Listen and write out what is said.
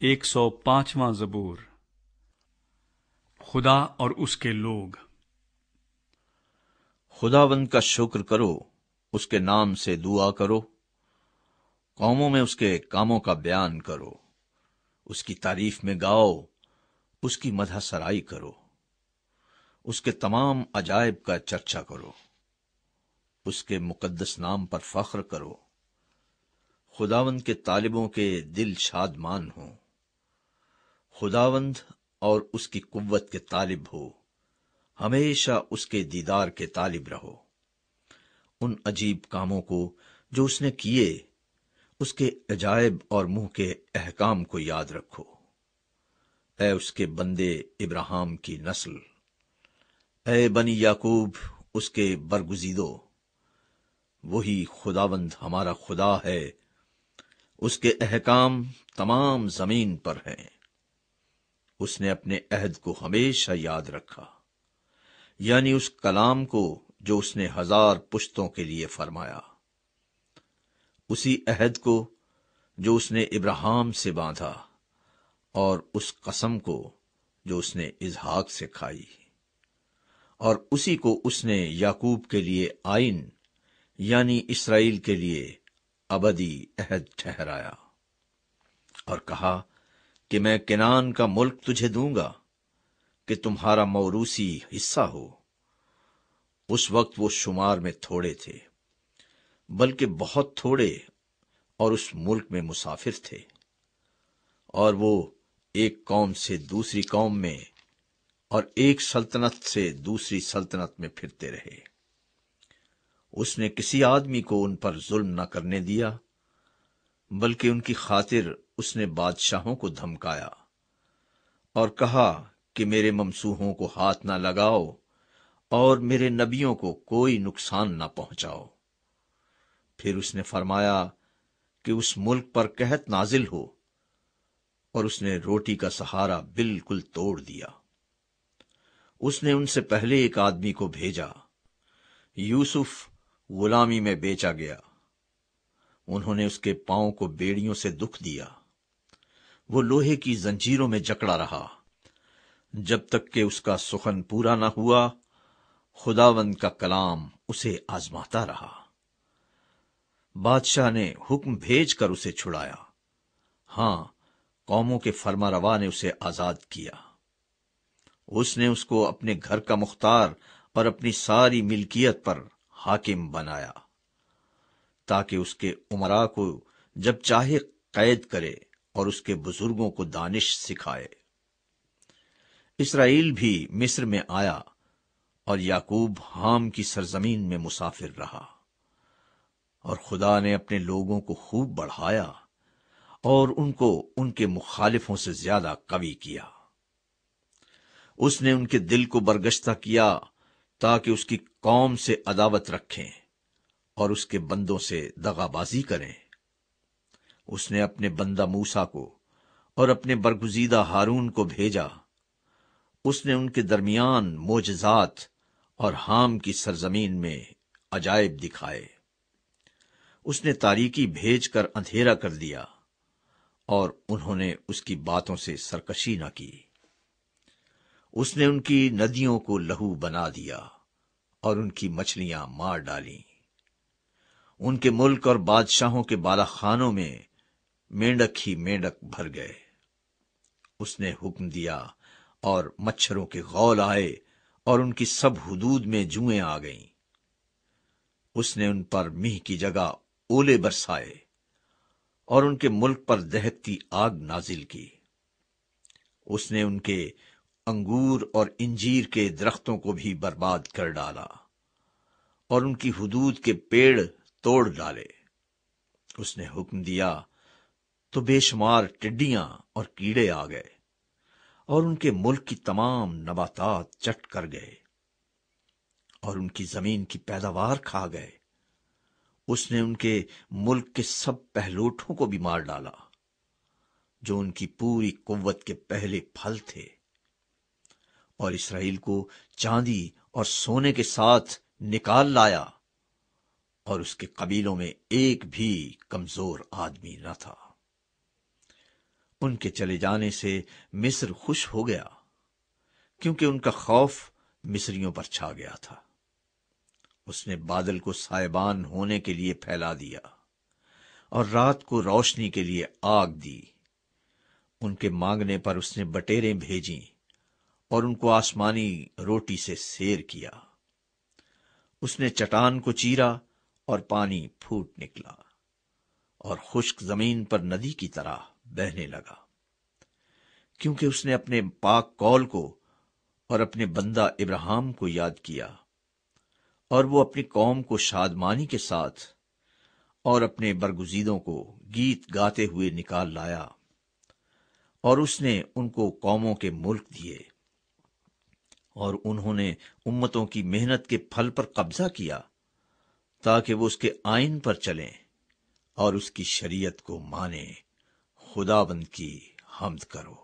105واں زبور۔ خدا اور اس کے لوگ۔ خداوند کا شکر کرو، اس کے نام سے دعا کرو، قوموں میں اس کے کاموں کا بیان کرو، اس کی تعریف میں گاؤ، اس کی مدح سرائی کرو، اس کے تمام عجائب کا چرچا کرو، اس کے مقدس نام پر فخر کرو۔ خداوند کے طالبوں کے دل شادمان ہوں، خداوند اور اس کی قوت کے طالب ہو، ہمیشہ اس کے دیدار کے طالب رہو۔ ان عجیب کاموں کو جو اس نے کیے، اس کے عجائب اور منہ کے احکام کو یاد رکھو۔ اے اس کے بندے ابراہیم کی نسل، اے بنی یعقوب اس کے برگزیدو، وہی خداوند ہمارا خدا ہے، اس کے احکام تمام زمین پر ہیں۔ اس نے اپنے عہد کو ہمیشہ یاد رکھا، یعنی اس کلام کو جو اس نے 1000 پشتوں کے لیے فرمایا، اسی عہد کو جو اس نے ابراہیم سے باندھا، اور اس قسم کو جو اس نے اسحاق سے کھائی، اور اسی کو اس نے یعقوب کے لیے آئین یعنی اسرائیل کے لیے ابدی عہد ٹھہرایا، اور کہا کہ میں کنعان کا ملک تجھے دوں گا کہ تمہارا موروثی حصہ ہو۔ اس وقت وہ شمار میں تھوڑے تھے، بلکہ بہت تھوڑے، اور اس ملک میں مسافر تھے، اور وہ ایک قوم سے دوسری قوم میں اور ایک سلطنت سے دوسری سلطنت میں پھرتے رہے۔ اس نے کسی آدمی کو ان پر ظلم نہ کرنے دیا، بلکہ ان کی خاطر اس نے بادشاہوں کو دھمکایا اور کہا کہ میرے ممسوحوں کو ہاتھ نہ لگاؤ اور میرے نبیوں کو کوئی نقصان نہ پہنچاؤ۔ پھر اس نے فرمایا کہ اس ملک پر قحط نازل ہو، اور اس نے روٹی کا سہارا بالکل توڑ دیا۔ اس نے ان سے پہلے ایک آدمی کو بھیجا، یوسف غلامی میں بیچا گیا۔ انہوں نے اس کے پاؤں کو بیڑیوں سے دکھ دیا، وہ لوہے کی زنجیروں میں جکڑا رہا، جب تک کہ اس کا سخن پورا نہ ہوا۔ خداوند کا کلام اسے آزماتا رہا، بادشاہ نے حکم بھیج کر اسے چھڑایا، ہاں، قوموں کے فرما روا نے اسے آزاد کیا۔ اس نے اس کو اپنے گھر کا مختار اور اپنی ساری ملکیت پر حاکم بنایا، تاکہ اس کے امراء کو جب چاہے قید کرے اور اس کے بزرگوں کو دانش سکھائے۔ اسرائیل بھی مصر میں آیا، اور یعقوب حام کی سرزمین میں مسافر رہا، اور خدا نے اپنے لوگوں کو خوب بڑھایا اور ان کو ان کے مخالفوں سے زیادہ قوی کیا۔ اس نے ان کے دل کو برگشتہ کیا تاکہ اس کی قوم سے عداوت رکھیں اور اس کے بندوں سے دغا بازی کریں۔ اس نے اپنے بندہ موسیٰ کو اور اپنے برگزیدہ ہارون کو بھیجا۔ اس نے ان کے درمیان معجزات اور حام کی سرزمین میں عجائب دکھائے۔ اس نے تاریکی بھیج کر اندھیرا کر دیا، اور انہوں نے اس کی باتوں سے سرکشی نہ کی۔ اس نے ان کی ندیوں کو لہو بنا دیا اور ان کی مچھلیاں مار ڈالیں۔ ان کے ملک اور بادشاہوں کے بالا خانوں میں مینڈک ہی مینڈک بھر گئے۔ اس نے حکم دیا اور مچھروں کے غول آئے، اور ان کی سب حدود میں جوئیں آ گئیں۔ اس نے ان پر میہ کی جگہ اولے برسائے، اور ان کے ملک پر دہکتی آگ نازل کی۔ اس نے ان کے انگور اور انجیر کے درختوں کو بھی برباد کر ڈالا، اور ان کی حدود کے پیڑ توڑ ڈالے۔ اس نے حکم دیا تو بے شمار ٹڈیاں اور کیڑے آ گئے، اور ان کے ملک کی تمام نباتات چٹ کر گئے، اور ان کی زمین کی پیداوار کھا گئے۔ اس نے ان کے ملک کے سب پہلوٹوں کو بھی مار ڈالا، جو ان کی پوری قوت کے پہلے پھل تھے، اور اسرائیل کو چاندی اور سونے کے ساتھ نکال لایا، اور اس کے قبیلوں میں ایک بھی کمزور آدمی نہ تھا۔ ان کے چلے جانے سے مصر خوش ہو گیا، کیونکہ ان کا خوف مصریوں پر چھا گیا تھا۔ اس نے بادل کو سائبان ہونے کے لیے پھیلا دیا اور رات کو روشنی کے لیے آگ دی۔ ان کے مانگنے پر اس نے بٹیریں بھیجیں اور ان کو آسمانی روٹی سے سیر کیا۔ اس نے چٹان کو چیرا اور پانی پھوٹ نکلا اور خشک زمین پر ندی کی طرح بہنے لگا، کیونکہ اس نے اپنے پاک قول کو اور اپنے بندہ ابراہیم کو یاد کیا، اور وہ اپنی قوم کو شادمانی کے ساتھ اور اپنے برگزیدوں کو گیت گاتے ہوئے نکال لایا، اور اس نے ان کو قوموں کے ملک دیے، اور انہوں نے امتوں کی محنت کے پھل پر قبضہ کیا، تاکہ وہ اس کے آئین پر چلیں اور اس کی شریعت کو مانیں۔ خداوند کی حمد کرو۔